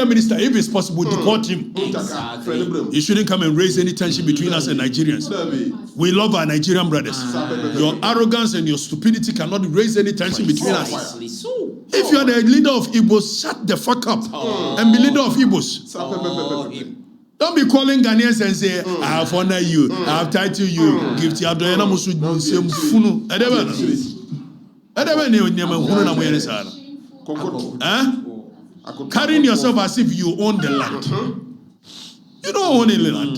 Prime Minister, if it's possible, deport him. He shouldn't come and raise any tension between us and Nigerians. We love our Nigerian brothers. Your arrogance and your stupidity cannot raise any tension between us. If you are the leader of Igbos, shut the fuck up and be leader of Igbos. Don't be calling Ghanaians and say, I have honored you, I have titled you, gift you, Abdoyana Musu, Same Funu. Carrying yourself as if you own the land. You don't own any land.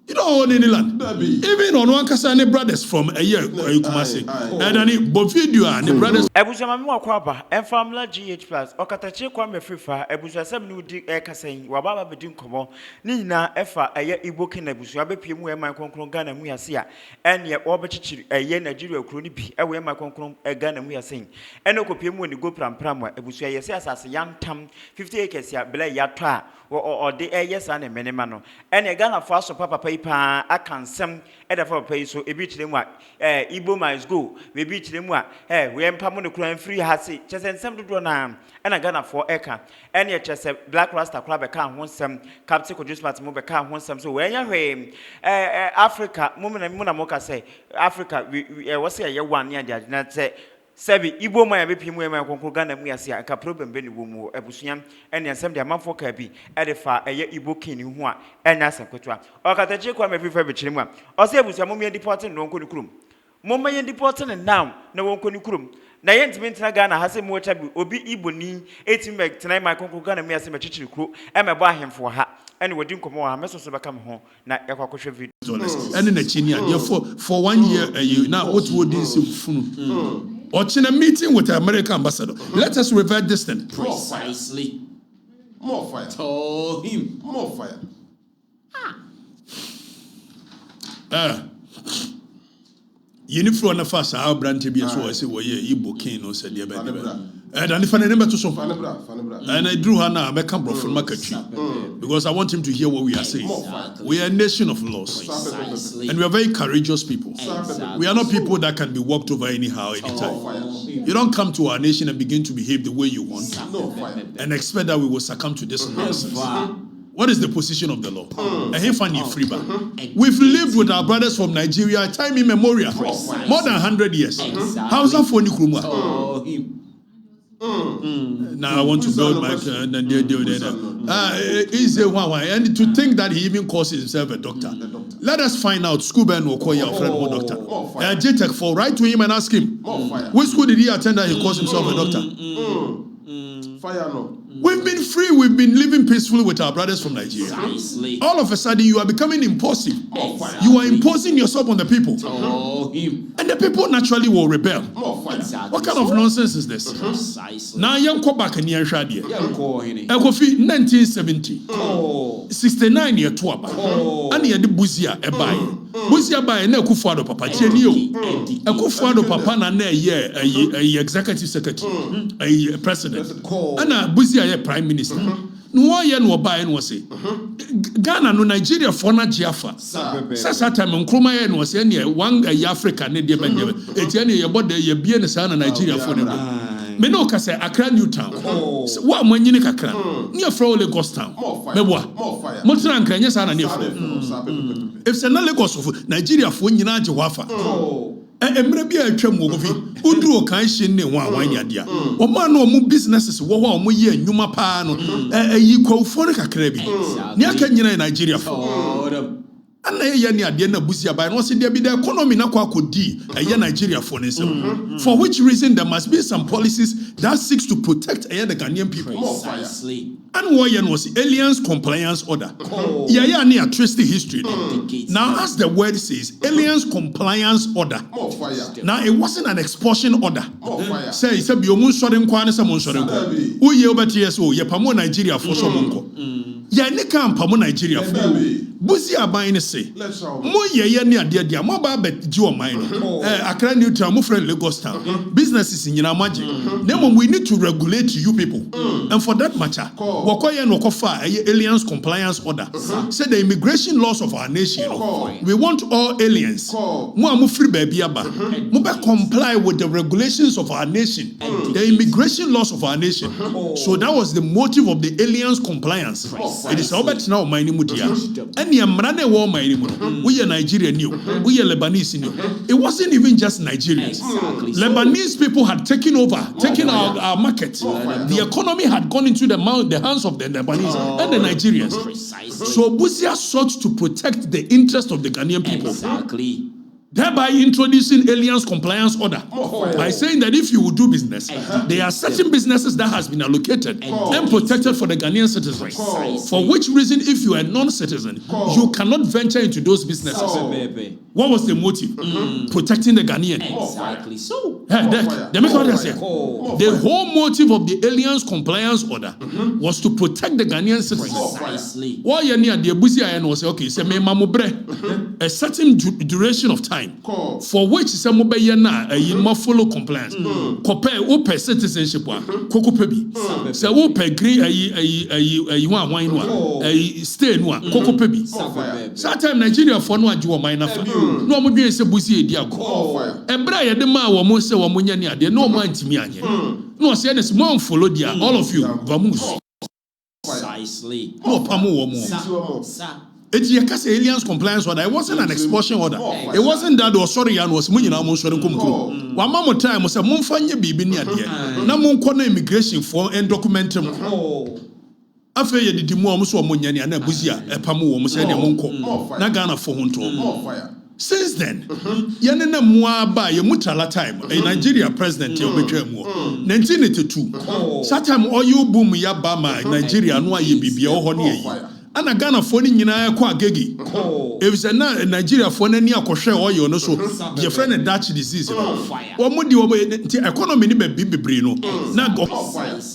You don't own any land. Even on one Kasane brothers from a year, you come say, and then both video and the brothers. Ebusama mi wakwaba, enfamla GH plus. Okataktie kwa Afrifa. Ebusasem ni udi kasen. Wababa bedin komo. Ni na efa eye Igbo ken ebusu. Abepie mu e man konkron Ghana mu yase a. Ene obechichiri eye Nigeria kuro ni bi. Ewe man konkron Ghana mu yase. Ene okopie mu ni go prampram a ebusu yese asase yantam 50 acres ya bele yatwa. Or the yes and a minimano. And a Ghana fast of papa paper, I can some other for pay so a beach them what Igbo might go, we beach them what we empower crime free has it, just and some to do now, and a Ghana for Eka, and yet just a black rasta club account wants some captain could just move account wants some so when you're Africa, Mumma and Munamoka say Africa, we was here 1 year, not say. Sebi Igbo Maya be pimu ema konkro Ghana mu yase aka problem be ni wo mu abusuam ene nsem de amanfo ka bi edefa eye Igbo kin hu a enya sankotwa Okataktie kwa Afrifa be kyeremu a o se abusuam mo me deport no nko ni kurum mo ma ye deport no now na wo nko ni kurum na ye ntimi ntina Ghana ha se mo cha bi obi Igbo ni etim be tena ma konkro Ghana mu yase me kyekiri kuro e me bo ahemfo ha ene wodi nkomo ha mesoso be kam ho na yakwakohwe video ene na chinia for 1 year you now what would this funu or in a meeting with the American ambassador. Let us revert this thing. Precisely. More fire. Told him. More fire. Uniform on the fast, our brand to be as well. I say, well, yeah, Igbo king or said, yeah, and if I never to so and I drew her now, I come from market because I want him to hear what we are saying. We are a nation of laws, and we are very courageous people. We are not people that can be walked over anyhow, anytime. You don't come to our nation and begin to behave the way you want and expect that we will succumb to this nonsense. What is the position of the law? We've lived with our brothers from Nigeria, time immemorial, more than 100 years. How's that for Nikruma? Now I want to build my easy one, and to think that he even calls himself a doctor. Let us find out. School Ben will call your friend or doctor. JTech for write to him and ask him which school did he attend that he calls himself a doctor. Fire no. We've been free, we've been living peacefully with our brothers from Nigeria. All of a sudden, you are becoming impulsive. You are imposing yourself on the people. And the people naturally will rebel. What kind of nonsense is this? Now, young Kobak and Yanshadi. Ekofi 1970. 69 year twaba. And he had the Buzia Ebai. Buzia by ne Kufuado Papa. Kufuado Papa na ne ye a executive secretary, a president. And Buzia Prime Minister. No year no buy and was say Ghana no Nigeria for na Jaffa. Sasa time Nkrumah yen was say one Africa ne de benye. Etiane ye body ye bie ne sa na Nigeria for ne. Me no ka say Accra New Town. Wa manyini kakra. Near from Lagos Town. Meboa. Mo tira nkanye sa na ne fo. If say na Lagos of Nigeria for nyina je wafa. Emre bia atwam wo fi uduro kan hye ne wa wanyadea o ma no mu businesses wo ho mo ye anwuma pa no yi kwofo ne kakra bi ne aka nyina Nigeria fo ana ye ne ade na busia by no se dia bi the economy na kwa akodi Nigeria for ne sem for which reason there must be some policies that seeks to protect the Ghanaian people. And what was aliens compliance order. Yeah, near twisty history. Now, as the word says, aliens compliance order. Now, it wasn't an expulsion order. Say, it's a biomun shorting kwane sa mon shorting. Who ye over TSO, ye pamo Nigeria for so monko. Ya ne kan pamo Nigeria for. Busi aban say. Mo ye ne ade ade mo ba ji o man no. Accra Neutral mo friend Lagos town. Businesses in Yinamaji. Nemo we need to regulate you people. And for that matter, wokoye no kofa aliens compliance order. Say the immigration laws of our nation. We want all aliens. Mo free baby aba. Mo be comply with the regulations of our nation. The immigration laws of our nation. So that was the motive of the aliens compliance. It is about now my mudia. Any amrane war my we are Nigerian new, we are Lebanese new. It wasn't even just Nigerians. Lebanese people had taken over, taken our market. The economy had gone into the hands of the Lebanese and the Nigerians. So Busia sought to protect the interest of the Ghanaian people. Thereby introducing aliens compliance order by saying that if you will do business, there are certain businesses that has been allocated and protected for the Ghanaian citizens. For which reason, if you are a non-citizen, you cannot venture into those businesses. What was the motive? Protecting the Ghanaian. Exactly. So the whole motive of the aliens compliance order was to protect the Ghanaian citizens. Precisely. Why you near the Busia was okay, say me mamubre a certain duration of time. For which some mobile na a follow compliance. Compare open citizenship one, Coco Pebi. Say open green a wine stay no Coco Pebi. Sometimes Nigeria for no ajo mine na fa. No mo bi say busi edi ago. Ebra ye de ma wo mo say wo nya ne ade no man timi anye. No say this mo follow dia all of you vamus. Precisely. No pamo wo mo. It's a aliens compliance order. It wasn't an expulsion order. It wasn't that or sorry and was munyina mo sori kumku. One more time was a monfanye bibi ni ade. Na mon kona immigration for and document them. Afa ye didi mu omo so omonya ni na buzia epamo wo mo say de monko. Na Ghana for hunto. Since then, yanena muaba ye mutala time. A Nigeria president ye obetwa mu. 1982. That time oil boom ya ba ma Nigeria no aye bibia ho ne yi. Ana Ghana phone nyina kwa agegi. If say na Nigeria phone ani akohwe oyo no so your friend Dutch disease no. Omudi economy ni be bebre no. Na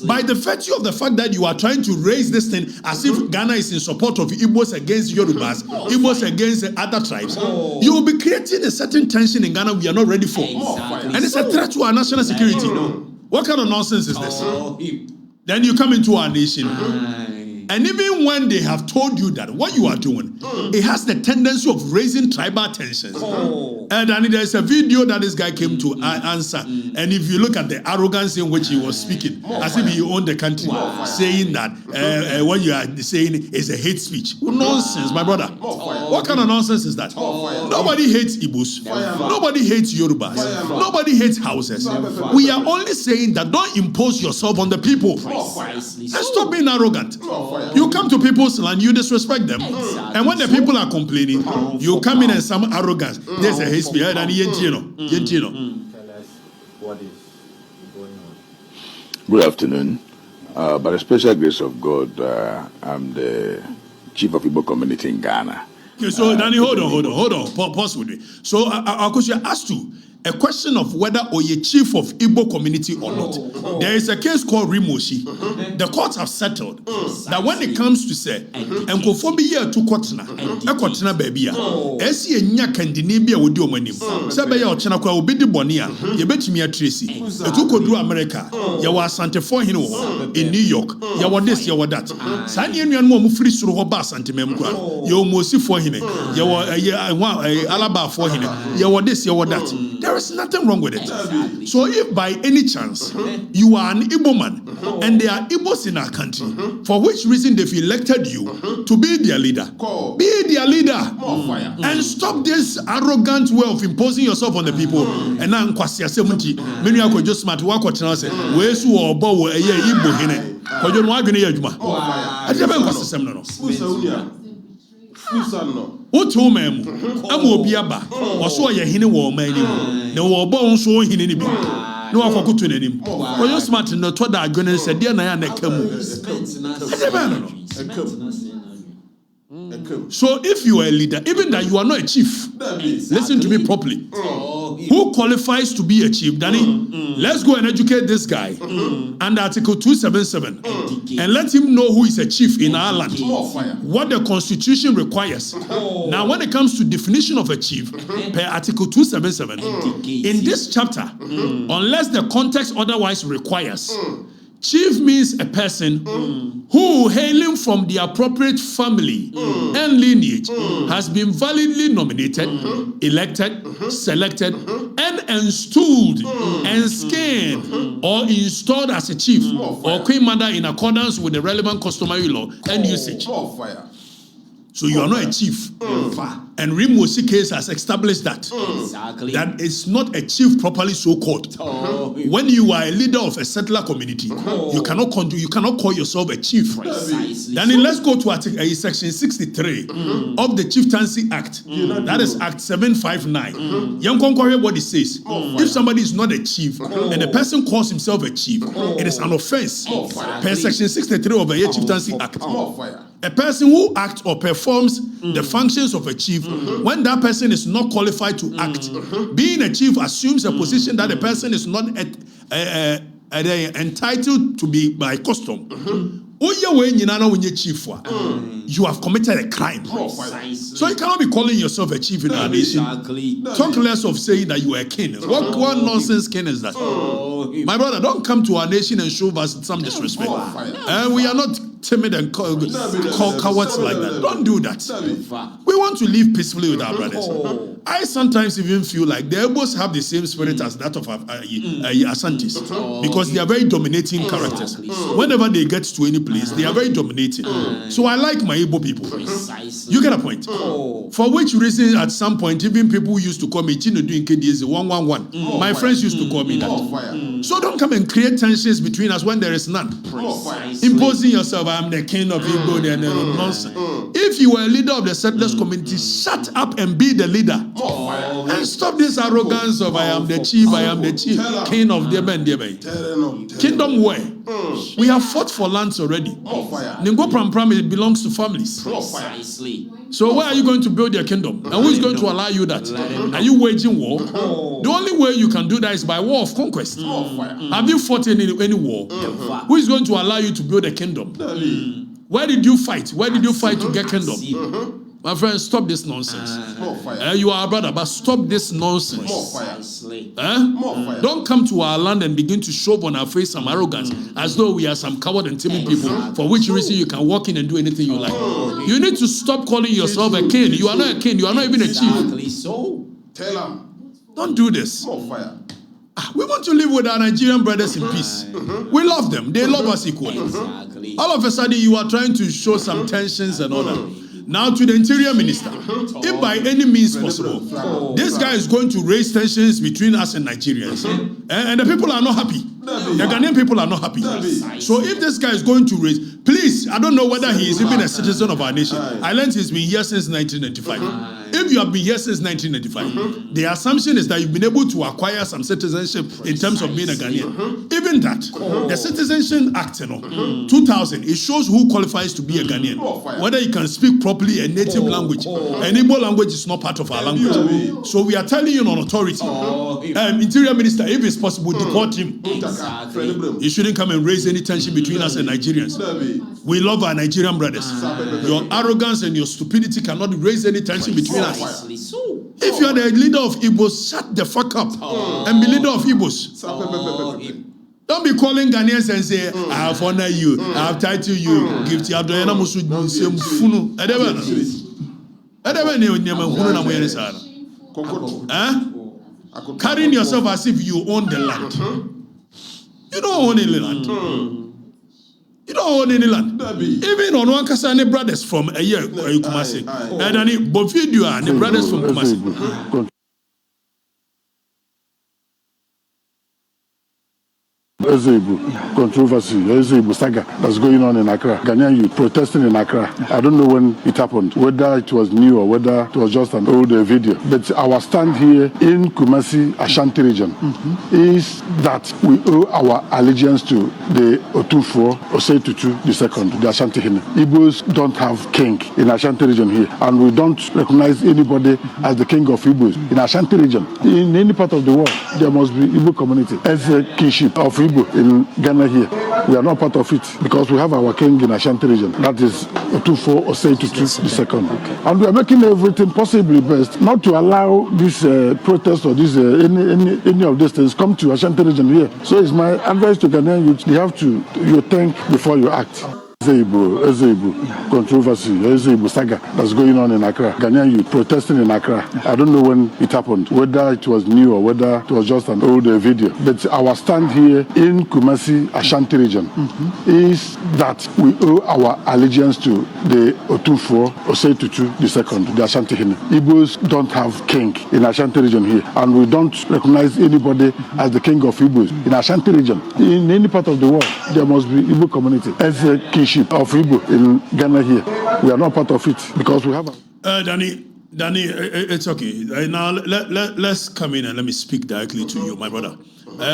by the virtue of the fact that you are trying to raise this thing as if Ghana is in support of Igbos against Yorubas, Igbos against other tribes, you will be creating a certain tension in Ghana we are not ready for. And it's a threat to our national security. What kind of nonsense is this? Then you come into our nation. And even when they have told you that what you are doing, it has the tendency of raising tribal tensions. And there's a video that this guy came to answer. And if you look at the arrogance in which he was speaking, as if he owned the country, saying that what you are saying is a hate speech. Nonsense, my brother. What kind of nonsense is that? Nobody hates Igbos. Nobody hates Yorubas. Nobody hates houses. We are only saying that don't impose yourself on the people. And stop being arrogant. You come to people's land, you disrespect them. Exactly. And when the people are complaining, you come in and some arrogance. There's a hate speech. And Tell us what is going on. Good afternoon. By the special grace of God, I'm the chief of Igbo community in Ghana. Okay, so Danny, hold on. Pause with me. So I could ask you a question of whether or a chief of Igbo community or not. There is a case called Rimoshi. The courts have settled that when it comes to say, and Kophobia to Kotna, a Kotna babia, Esi nya Candinabia would do my name. Sabaya or Chanaka will be the Bonia, you bet me a Tracy, a Tuko America, Yawa Santa For in New York, Yawa this, Yawa that. Sanian Mom free through Hoba Santa Memqua, Yo Mosi for him, Yawa Alaba for him, Yawa this, Yawa that. There is nothing wrong with it. Exactly. So if by any chance you are an Igbo man and there are Igbos in our country, for which reason they've elected you to be their leader, be their leader. And stop this arrogant way of imposing yourself on the people. And now many are just smart work or chance. Where's who or bow a year Igbo hine? Because you want to get I never was the same. What home am Obiaba or so ye hine war man? No war born so hine ni bi. No akoko to nanim. For you smart no to da agone said dear na ya na kamu. So if you are a leader, even that you are not a chief, listen to me properly. Who qualifies to be a chief? Danny, let's go and educate this guy under Article 277 and let him know who is a chief in our land. What the Constitution requires. Now, when it comes to definition of a chief, per Article 277, in this chapter, unless the context otherwise requires, chief means a person who, hailing from the appropriate family and lineage, has been validly nominated, elected, selected, and installed, enscanned, or installed as a chief or queen mother in accordance with the relevant customary law and usage. So you are not a chief. And Rimosi case has established that. That it's not a chief properly so called. When you are a leader of a settler community, you cannot call yourself a chief. Then let's go to section 63 of the Chieftaincy Act. That is Act 759. What it says. If somebody is not a chief and a person calls himself a chief, it is an offense. Per section 63 of the Chieftaincy Act. A person who acts or performs the functions of a chief when that person is not qualified to act. Being a chief assumes a position that a person is not entitled to be by custom. You have committed a crime. So you cannot be calling yourself a chief in our nation. Talk less of saying that you are a king. What nonsense king is that? My brother, don't come to our nation and show us some disrespect. And we are not timid and cowards like that. Don't do that. We want to live peacefully with our brothers. I sometimes even feel like the Igbos have the same spirit as that of Asantis, because they are very dominating characters. Whenever they get to any place, they are very dominating. So I like my Igbo people. You get a point? For which reason, at some point, even people used to call me Chino doing KDS 111. My friends used to call me that. So don't come and create tensions between us when there is none. Imposing yourself, I'm the king of Igbo, and nonsense. If you are a leader of the settlers community, shut up and be the leader. And stop this arrogance of I am the chief, king of Debe. Kingdom where? We have fought for lands already. Ningo Pram, it belongs to families. So where are you going to build your kingdom? And who is going to allow you that? Are you waging war? The only way you can do that is by war of conquest. Have you fought in any war? Who is going to allow you to build a kingdom? Where did you fight? Where did you fight to get kingdom? My friend, stop this nonsense. You are a brother, but stop this nonsense. Don't come to our land and begin to show on our face some arrogance as though we are some coward and timid people, for which reason you can walk in and do anything you like. You need to stop calling yourself a king. You are not a king. You are not even a chief. Don't do this. We want to live with our Nigerian brothers in peace. We love them. They love us equally. All of a sudden, you are trying to show some tensions and all that. Now to the interior minister, if by any means possible, this guy is going to raise tensions between us and Nigerians, and the people are not happy. The Ghanaian people are not happy. So if this guy is going to raise, please, I don't know whether he is even a citizen of our nation. I learned he's been here since 1995. If you have been here since 1995, the assumption is that you've been able to acquire some citizenship in terms of being a Ghanaian. Even that, the Citizenship Act, 2000, it shows who qualifies to be a Ghanaian. Whether you can speak properly a native language. And Igbo language is not part of our language. So we are telling you on authority, Interior Minister, if it's possible, deport him. He shouldn't come and raise any tension between us and Nigerians. We love our Nigerian brothers. Your arrogance and your stupidity cannot raise any tension between us. If you are the leader of Igbos, shut the fuck up and be leader of Igbos. Don't be calling Ghanaians and say, I have honored you, I have titled you, give to Abdoyana Musu, Funu. Carrying yourself as if you own the land. You don't own any land. You don't own any land. Even on one Kasane brothers from a year, Kumasi. And then Bofidio and the brothers from Kumasi. Igbo controversy, Igbo saga that's going on in Accra. Ghanaian youth protesting in Accra. I don't know when it happened, whether it was new or whether it was just an older video. But our stand here in Kumasi, Ashanti region, is that we owe our allegiance to the Otufo Osetutu II, the Ashanti Hine. Igbos don't have king in Ashanti region here, and we don't recognize anybody as the king of Igbos in Ashanti region. In any part of the world, there must be Igbo community as a kingship of Igbo. In Ghana here, we are not part of it because we have our king in Ashanti region. That is Otufo Osetutu II. And we are making everything possibly best not to allow this protest or this any of these things come to Ashanti region here. So it's my advice to Ghanaian youth: you have to think before you act. Igbo controversy, Igbo saga that's going on in Accra. Ghanaian youth protesting in Accra. I don't know when it happened, whether it was new or whether it was just an older video. But our stand here in Kumasi, Ashanti region, is that we owe our allegiance to the Otufo Osetutu II, the Ashanti Hine. Igbos don't have king in Ashanti region here, and we don't recognize anybody as the king of Igbos in Ashanti region. In any part of the world, there must be Igbo community as a kingship of Igbo. In Ghana here, we are not part of it because we have a... Danny, it's okay. Now let's come in and let me speak directly to you, my brother.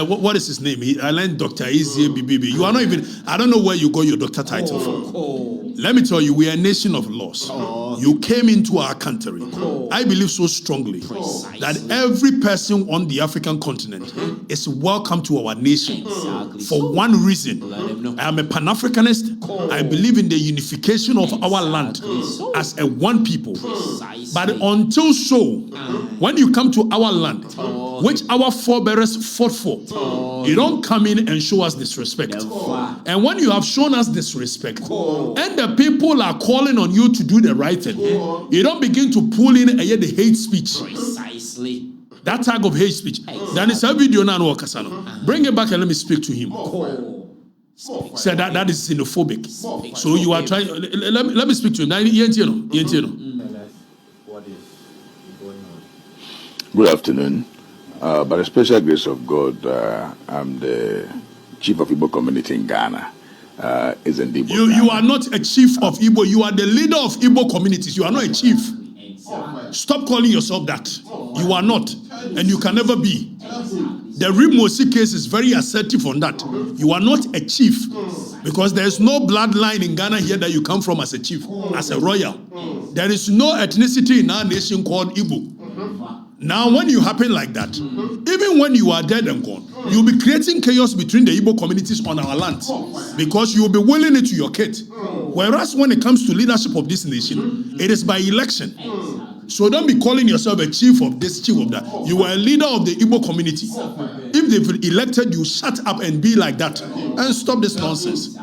What is his name? I learned Dr. Ezie BBB. You are not even, I don't know where you got your doctor title from. Let me tell you, we are a nation of laws. You came into our country. I believe so strongly that every person on the African continent is welcome to our nation for one reason. I am a Pan-Africanist. I believe in the unification of our land as a one people. But until so, when you come to our land, which our forebears fought for, you don't come in and show us disrespect. And when you have shown us disrespect, and the people are calling on you to do the right thing, you don't begin to pull in the hate speech. Precisely. That type of hate speech. Then it's a video now. Bring it back and let me speak to him. Say that is xenophobic. So you are trying. Let me speak to him. What is going on? Good afternoon. By the special grace of God, I'm the chief of Igbo community in Ghana. Is in Deport. You are not a chief of Igbo. You are the leader of Igbo communities. You are not a chief. Stop calling yourself that. You are not, and you can never be. The Rimosi case is very assertive on that. You are not a chief because there is no bloodline in Ghana here that you come from as a chief, as a royal. There is no ethnicity in our nation called Igbo. Now, when you happen like that, even when you are dead and gone, you'll be creating chaos between the Igbo communities on our land because you'll be willing it to your kid. Whereas when it comes to leadership of this nation, it is by election. So don't be calling yourself a chief of this, chief of that. You are a leader of the Igbo community. If they've elected you, shut up and be like that and stop this nonsense.